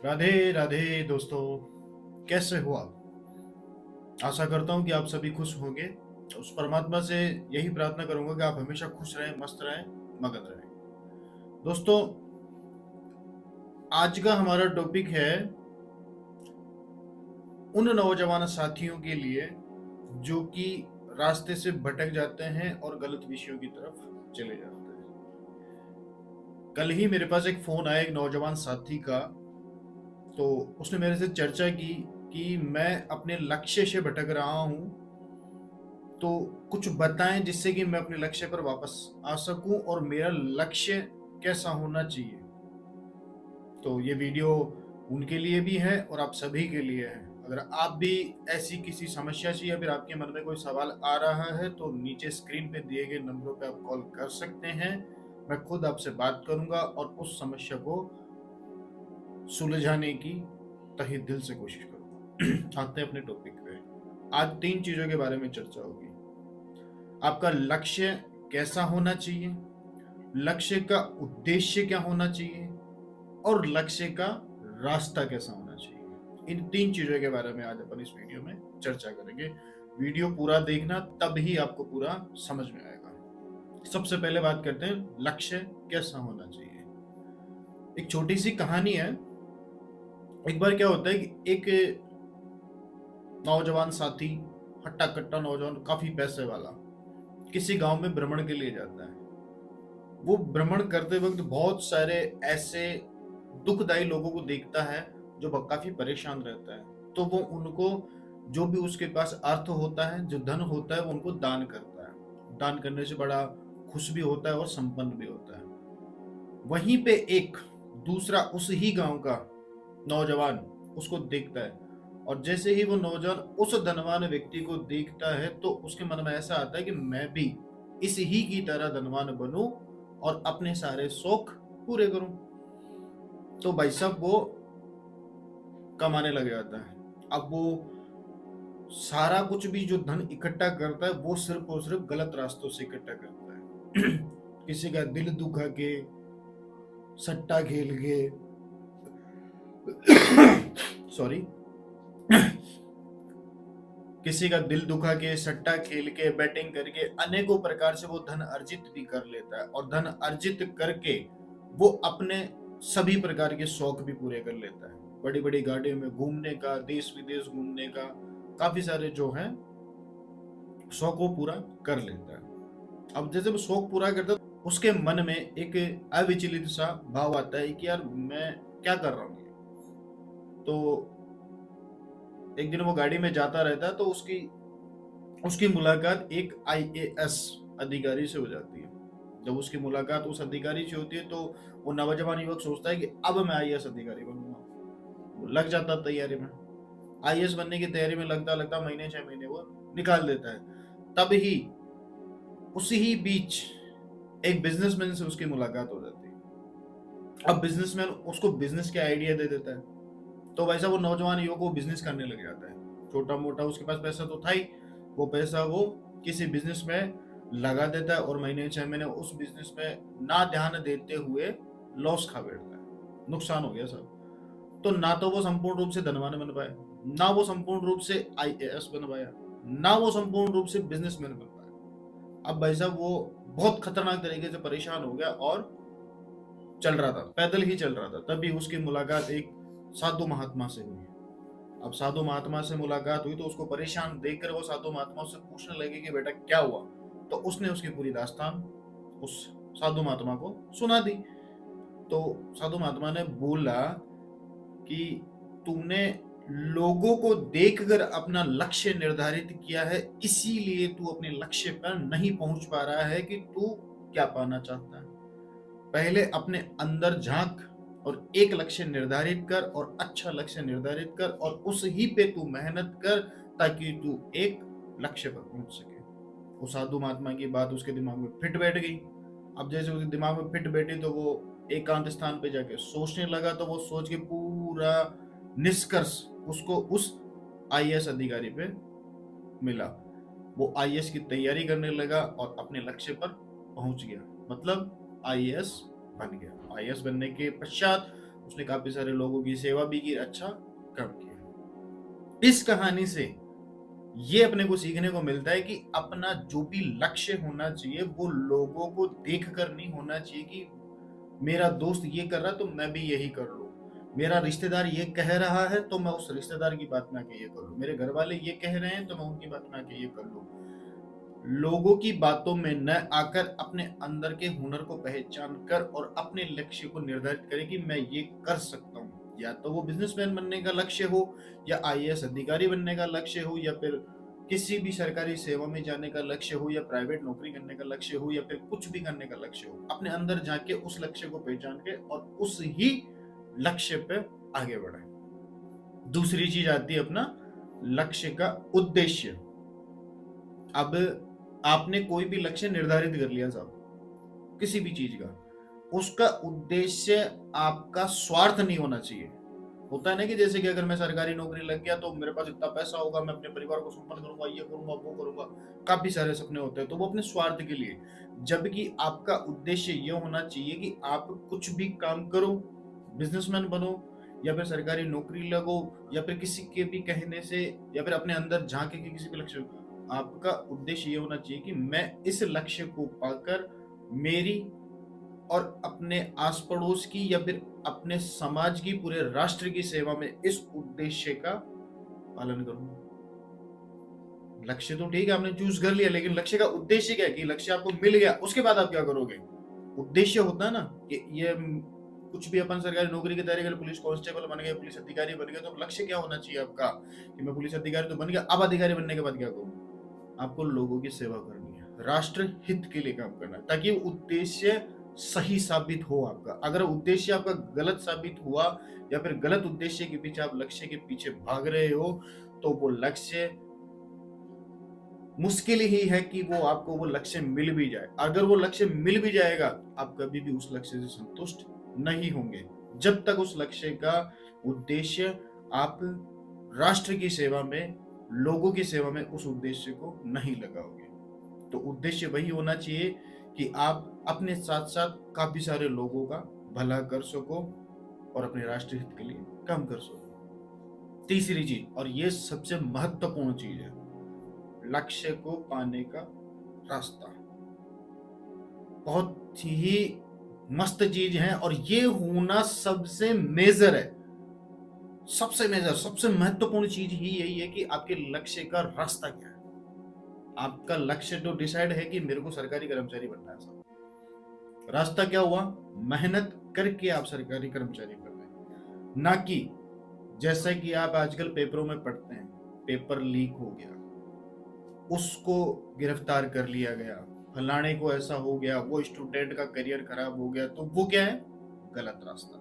राधे राधे दोस्तों, कैसे हो आप? आशा करता हूँ कि आप सभी खुश होंगे। उस परमात्मा से यही प्रार्थना करूंगा कि आप हमेशा खुश रहें, मस्त रहें, मगन रहें। दोस्तों, आज का हमारा टॉपिक है उन नौजवान साथियों के लिए जो कि रास्ते से भटक जाते हैं और गलत विषयों की तरफ चले जाते हैं। कल ही मेरे पास एक फोन आया एक नौजवान साथी का। तो उसने मेरे से चर्चा की कि मैं अपने लक्ष्य से भटक रहा हूँ, तो कुछ बताएं जिससे कि मैं अपने लक्ष्य पर वापस आ सकूं और मेरा लक्ष्य कैसा होना चाहिए। तो ये वीडियो उनके लिए भी है और आप सभी के लिए है। अगर आप भी ऐसी किसी समस्या से या फिर आपके मन में कोई सवाल आ रहा है तो नीचे स्क्रीन पे दिए गए नंबरों पे आप कॉल कर सकते हैं। मैं खुद आपसे बात करूंगा और उस समस्या को सुलझाने की तहे दिल से कोशिश करूंगा। आते हैं अपने टॉपिक पे। आज 3 चीजों के बारे में चर्चा होगी। आपका लक्ष्य कैसा होना चाहिए, लक्ष्य का उद्देश्य क्या होना चाहिए और लक्ष्य का रास्ता कैसा होना चाहिए। इन 3 चीजों के बारे में आज अपन इस वीडियो में चर्चा करेंगे। वीडियो पूरा देखना, तभी आपको पूरा समझ में आएगा। सबसे पहले बात करते हैं लक्ष्य कैसा होना चाहिए। एक छोटी सी कहानी है। एक बार क्या होता है कि एक नौजवान साथी, हट्टा कट्टा नौजवान, काफी पैसे वाला, किसी गांव में भ्रमण के लिए जाता है। वो भ्रमण करते वक्त बहुत सारे ऐसे दुखदाई लोगों को देखता है जो काफी परेशान रहता है। तो वो उनको, जो भी उसके पास अर्थ होता है, जो धन होता है, वो उनको दान करता है। दान करने से बड़ा खुश भी होता है और संपन्न भी होता है। वहीं पे एक दूसरा उस ही गांव का नौजवान उसको देखता है, और जैसे ही वो नौजवान उस धनवान व्यक्ति को देखता है तो उसके मन में ऐसा आता है कि मैं भी इस ही की तरह धनवान बनूं और अपने सारे शौक पूरे करूं। तो भाई साहब वो कमाने लग जाता है। अब वो सारा कुछ भी जो धन इकट्ठा करता है वो सिर्फ और सिर्फ गलत रास्तों से इकट्ठा करता है। किसी का दिल दुखा के, सट्टा खेल के, सॉरी, किसी का दिल दुखा के, सट्टा खेल के, बैटिंग करके अनेकों प्रकार से वो धन अर्जित भी कर लेता है। और धन अर्जित करके वो अपने सभी प्रकार के शौक भी पूरे कर लेता है। बड़ी बड़ी गाड़ियों में घूमने का, देश विदेश घूमने का, काफी सारे जो है शौक वो पूरा कर लेता है। अब जैसे वो शौक पूरा करता है, उसके मन में एक अविचलित सा भाव आता है कि यार मैं क्या कर रहा हूँ। तो एक दिन वो गाड़ी में जाता रहता है तो उसकी उसकी मुलाकात एक आईएएस अधिकारी से हो जाती है। जब उसकी मुलाकात उस अधिकारी से होती है तो वो नौजवान युवक सोचता है कि अब मैं आईएएस अधिकारी बनूंगा। वो लग जाता तैयारी में, आईएएस बनने की तैयारी में लगता लगता महीने 6 महीने वो निकाल देता है। तब ही उसी ही बीच एक बिजनेसमैन से उसकी मुलाकात हो जाती है। अब बिजनेसमैन उसको बिजनेस के आइडिया दे देता है। तो वैसा वो नौजवान युवक वो बिजनेस करने लग जाता है। छोटा मोटा उसके पास पैसा तो था ही, वो पैसा वो किसी बिजनेस में लगा देता है और महीने 6 महीने उस बिजनेस में ना ध्यान देते हुए लॉस खा बैठता है। नुकसान हो गया सब। तो ना तो वो संपूर्ण रूप से धनवान बन पाया, ना वो संपूर्ण रूप से आईएएस बन पाया, ना वो संपूर्ण रूप से बिजनेसमैन बन पाया। अब भाई साहब वो बहुत खतरनाक तरीके से परेशान हो गया और चल रहा था, पैदल ही चल रहा था। तभी उसकी मुलाकात एक साधु महात्मा से हुई। अब साधु महात्मा से मुलाकात हुई तो उसको परेशान देखकर वो साधु महात्मा उससे पूछने लगे कि बेटा क्या हुआ। तो उसने उसकी पूरी दास्तान उस साधु महात्मा को सुना दी। तो साधु महात्मा ने बोला कि तुमने लोगों को देखकर अपना लक्ष्य निर्धारित किया है, इसीलिए तू अपने लक्ष्य पर नहीं पहुंच पा रहा है कि तू क्या पाना चाहता है। पहले अपने अंदर झांक और एक लक्ष्य निर्धारित कर और अच्छा लक्ष्य निर्धारित कर और उस ही पे तू मेहनत कर ताकि तू एक लक्ष्य पर पहुंच सके। वो साधु महात्मा की बात उसके दिमाग में फिट बैठ गई। अब जैसे उसके दिमाग में फिट बैठी तो वो एकांत स्थान पे जाके सोचने लगा। तो वो सोच के पूरा निष्कर्ष उसको उस आईएएस अधिकारी पे मिला। वो आईएएस की तैयारी करने लगा और अपने लक्ष्य पर पहुंच गया, मतलब आईएएस बन गया। आईएएस बनने के पश्चात उसने काफी सारे लोगों की सेवा भी की, अच्छा काम किया। इस कहानी से ये अपने को सीखने को मिलता है कि अपना जो भी लक्ष्य होना चाहिए वो लोगों को देख कर नहीं होना चाहिए कि मेरा दोस्त ये कर रहा है तो मैं भी यही कर लूं, मेरा रिश्तेदार ये कह रहा है तो मैं उस रिश्तेदार की बात में आके ये कर लूं, मेरे घर वाले ये कह रहे हैं तो मैं उनकी बात में आके ये कर लूं। लोगों की बातों में न आकर अपने अंदर के हुनर को पहचान कर और अपने लक्ष्य को निर्धारित करें कि मैं ये कर सकता हूँ। या तो वो बिजनेसमैन बनने का लक्ष्य हो, या आईएएस अधिकारी बनने का लक्ष्य हो, या फिर किसी भी सरकारी सेवा में जाने का लक्ष्य हो, या प्राइवेट नौकरी करने का लक्ष्य हो, या फिर कुछ भी करने का लक्ष्य हो। अपने अंदर जाके उस लक्ष्य को पहचान के और उस ही लक्ष्य पे आगे बढ़े। दूसरी चीज आती है अपना लक्ष्य का उद्देश्य। अब आपने कोई भी लक्ष्य निर्धारित कर लिया साहब, किसी भी चीज का, उसका उद्देश्य आपका स्वार्थ नहीं होना चाहिए। होता है ना कि जैसे कि अगर मैं सरकारी नौकरी लग गया तो मेरे पास इतना पैसा होगा, मैं अपने परिवार को संपन्न करूंगा, ये करूंगा वो करूंगा, काफी सारे सपने होते हैं, तो वो अपने स्वार्थ के लिए। जबकि आपका उद्देश्य ये होना चाहिए कि आप कुछ भी काम करो, बिजनेसमैन बनो, या फिर सरकारी नौकरी लगो, या फिर किसी के भी कहने से, या फिर अपने अंदर झांके के किसी भी लक्ष्य, आपका उद्देश्य ये होना चाहिए कि मैं इस लक्ष्य को पाकर मेरी और अपने आस पड़ोस की या फिर अपने समाज की, पूरे राष्ट्र की सेवा में इस उद्देश्य का पालन करूंगा। लक्ष्य तो ठीक है आपने चूज कर लिया, लेकिन लक्ष्य का उद्देश्य क्या है? कि लक्ष्य आपको मिल गया, उसके बाद आप क्या करोगे? उद्देश्य होता है ना कि ये कुछ भी अपन सरकारी नौकरी की तैयारी कर, पुलिस कांस्टेबल बन गए, पुलिस अधिकारी बन गए, तो लक्ष्य क्या होना चाहिए आपका? कि मैं पुलिस अधिकारी तो बन गया, अब अधिकारी बनने के बाद क्या करूं? आपको लोगों की सेवा करनी है, राष्ट्र हित के लिए काम करना है, ताकि उद्देश्य सही साबित हो आपका। अगर उद्देश्य आपका गलत साबित हुआ, या फिर गलत उद्देश्य के पीछे आप लक्ष्य के पीछे भाग रहे हो, तो वो लक्ष्य मुश्किल ही है कि वो आपको वो लक्ष्य मिल भी जाए। अगर वो लक्ष्य मिल भी जाएगा, आप कभी भी उस लक्ष्य से संतुष्ट नहीं होंगे, जब तक उस लक्ष्य का उद्देश्य आप राष्ट्र की सेवा में, लोगों की सेवा में उस उद्देश्य को नहीं लगाओगे। तो उद्देश्य वही होना चाहिए कि आप अपने साथ साथ काफी सारे लोगों का भला कर सको और अपने राष्ट्र हित के लिए काम कर सको। तीसरी चीज, और ये सबसे महत्वपूर्ण चीज है, लक्ष्य को पाने का रास्ता। बहुत ही मस्त चीज है, और ये होना सबसे मेजर है, सबसे मेजर, सबसे महत्वपूर्ण चीज ही यही है कि आपके लक्ष्य का रास्ता क्या है। आपका लक्ष्य तो डिसाइड है कि मेरे को सरकारी कर्मचारी बनना है साहब, रास्ता क्या हुआ? मेहनत करके आप सरकारी कर्मचारी बन रहे, ना कि जैसा कि आप आजकल पेपरों में पढ़ते हैं, पेपर लीक हो गया, उसको गिरफ्तार कर लिया गया, फलाने को ऐसा हो गया, वो स्टूडेंट का करियर खराब हो गया, तो वो क्या है? गलत रास्ता।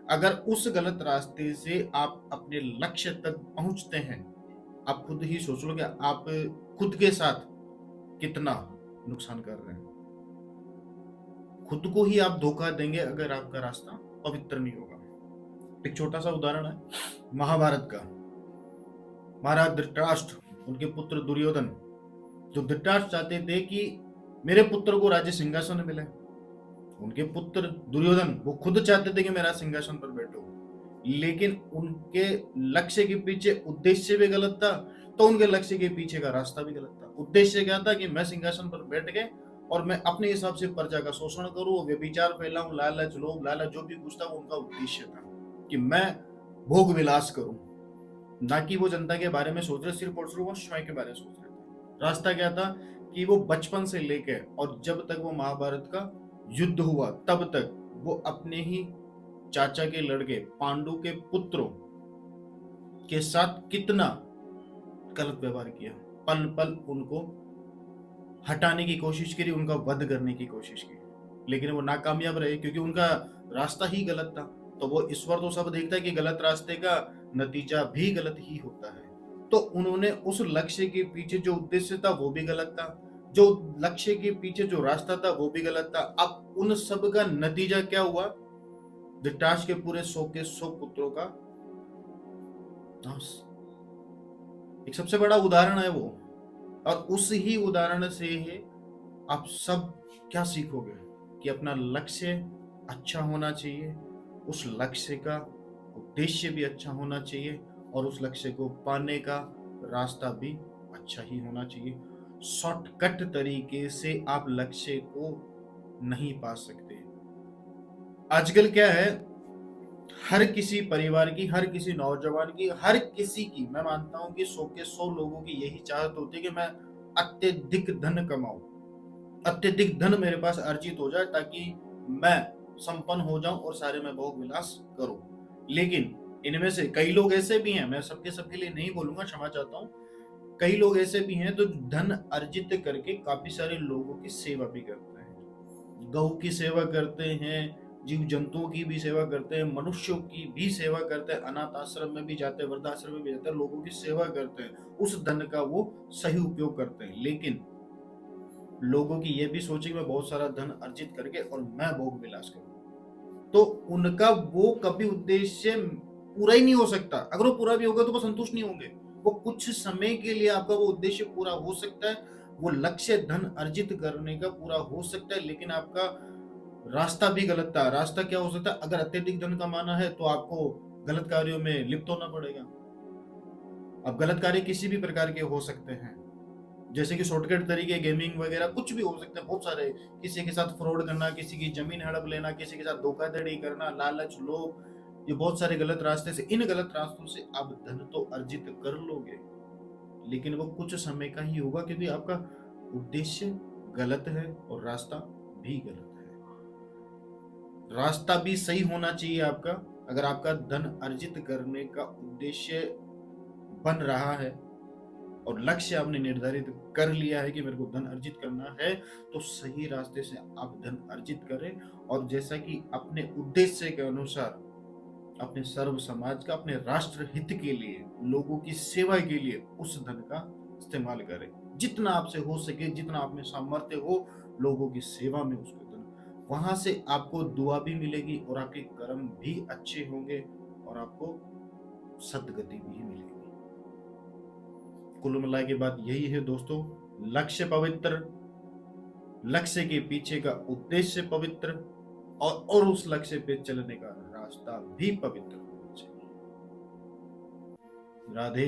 अगर उस गलत रास्ते से आप अपने लक्ष्य तक पहुंचते हैं, आप खुद ही सोच लो कि आप खुद के साथ कितना नुकसान कर रहे हैं। खुद को ही आप धोखा देंगे अगर आपका रास्ता पवित्र नहीं होगा। एक छोटा सा उदाहरण है महाभारत का। महाराज धृतराष्ट्र, उनके पुत्र दुर्योधन, जो धृतराष्ट्र चाहते थे कि मेरे पुत्र को राज्य सिंहासन मिले, उनके पुत्र दुर्योधन वो खुद चाहते थे कि मैं राज सिंहासन पर बैठूं, लेकिन उनके लक्ष्य के पीछे उद्देश्य भी गलत था, तो उनके लक्ष्य के पीछे का रास्ता भी गलत था। उद्देश्य क्या था? कि मैं सिंहासन पर बैठ गए और मैं अपने हिसाब से प्रजा का शोषण करूं, व्यभिचार फैलाऊं, लालच, लोभ लालच जो भी कुछ था, वो उनका उद्देश्य था कि मैं भोग विलास करूं, ना कि वो जनता के बारे में सोच रहे, सिर्फ और सिर्फ वो स्वयं के बारे में सोच रहे थे। रास्ता क्या था? कि वो बचपन से लेकर और जब तक वो महाभारत का युद्ध हुआ तब तक वो अपने ही चाचा के लड़के पांडु के पुत्रों के साथ कितना गलत व्यवहार किया, पल पल उनको हटाने की कोशिश करी, उनका वध करने की कोशिश की, लेकिन वो नाकामयाब रहे क्योंकि उनका रास्ता ही गलत था। तो वो ईश्वर तो सब देखता है कि गलत रास्ते का नतीजा भी गलत ही होता है। तो उन्होंने उस लक्ष्य के पीछे जो उद्देश्य था वो भी गलत था, जो लक्ष्य के पीछे जो रास्ता था वो भी गलत था। अब उन सब का नतीजा क्या हुआ? धृतराष्ट्र के पूरे 100 के 100 पुत्रों का नाश। एक सबसे बड़ा उदाहरण है वो, और उस ही उदाहरण से ही आप सब क्या सीखोगे? कि अपना लक्ष्य अच्छा होना चाहिए, उस लक्ष्य का उद्देश्य भी अच्छा होना चाहिए और उस लक्ष्य को पाने का रास्ता भी अच्छा ही होना चाहिए। शॉर्टकट तरीके से आप लक्ष्य को नहीं पा सकते। आजकल क्या है, हर किसी परिवार की, हर किसी नौजवान की, हर किसी की, मैं मानता हूं कि 100 के 100 लोगों की यही चाहत होती है कि मैं अत्यधिक धन कमाऊं, अत्यधिक धन मेरे पास अर्जित हो जाए ताकि मैं संपन्न हो जाऊं और सारे में भोग विलास करूं। लेकिन इनमें से कई लोग ऐसे भी हैं, मैं सबके लिए नहीं बोलूंगा, क्षमा चाहता हूं, कई लोग ऐसे भी हैं तो धन अर्जित करके काफी सारे लोगों की सेवा भी करते हैं। गौ की सेवा करते हैं, जीव जंतुओं की भी सेवा करते हैं, मनुष्यों की भी सेवा करते हैं, अनाथ आश्रम में भी जाते हैं, वृद्धाश्रम में भी जाते हैं, लोगों की सेवा करते हैं, उस धन का वो सही उपयोग करते हैं। लेकिन लोगों की ये भी सोचे कि मैं बहुत सारा धन अर्जित करके और मैं भोग विलास करूं, तो उनका वो कभी उद्देश्य पूरा ही नहीं हो सकता। अगर वो पूरा भी होगा तो वो संतुष्ट नहीं होंगे। वो कुछ समय के लिए आपका वो उद्देश्य पूरा हो सकता है, वो लक्ष्य धन अर्जित करने का पूरा हो सकता है, लेकिन आपका रास्ता भी गलत था। रास्ता क्या हो सकता है, अगर अत्यधिक धन कमाना है तो आपको गलत कार्यों में लिप्त होना पड़ेगा। अब गलत कार्य किसी भी प्रकार के हो सकते हैं, जैसे कि शॉर्टकट तरीके, गेमिंग वगैरह कुछ भी हो सकते हैं, बहुत सारे। किसी के साथ फ्रॉड करना, किसी की जमीन हड़प लेना, किसी के साथ धोखाधड़ी करना, लालच, लोभ, ये बहुत सारे गलत रास्ते से, इन गलत रास्तों से आप धन तो अर्जित कर लोगे, लेकिन वो कुछ समय का ही होगा, क्योंकि आपका उद्देश्य गलत है और रास्ता भी गलत है। रास्ता भी सही होना चाहिए आपका। अगर आपका धन अर्जित करने का उद्देश्य बन रहा है और लक्ष्य आपने निर्धारित कर लिया है कि मेरे को धन अर्जित करना है, तो सही रास्ते से आप धन अर्जित करें और जैसा कि अपने उद्देश्य के अनुसार अपने सर्व समाज का, अपने राष्ट्र हित के लिए, लोगों की सेवा के लिए उस धन का इस्तेमाल करें। जितना आपसे हो सके, जितना आप में सामर्थ्य हो, लोगों की सेवा में उसको धन, वहां से आपको दुआ भी मिलेगी और आपके कर्म भी अच्छे होंगे और आपको सद्गति भी मिलेगी। कुल मिला के बात यही है दोस्तों, लक्ष्य पवित्र, लक्ष्य के पीछे का उद्देश्य पवित्र और उस लक्ष्य पे चलने का रास्ता भी पवित्र होना चाहिए। राधे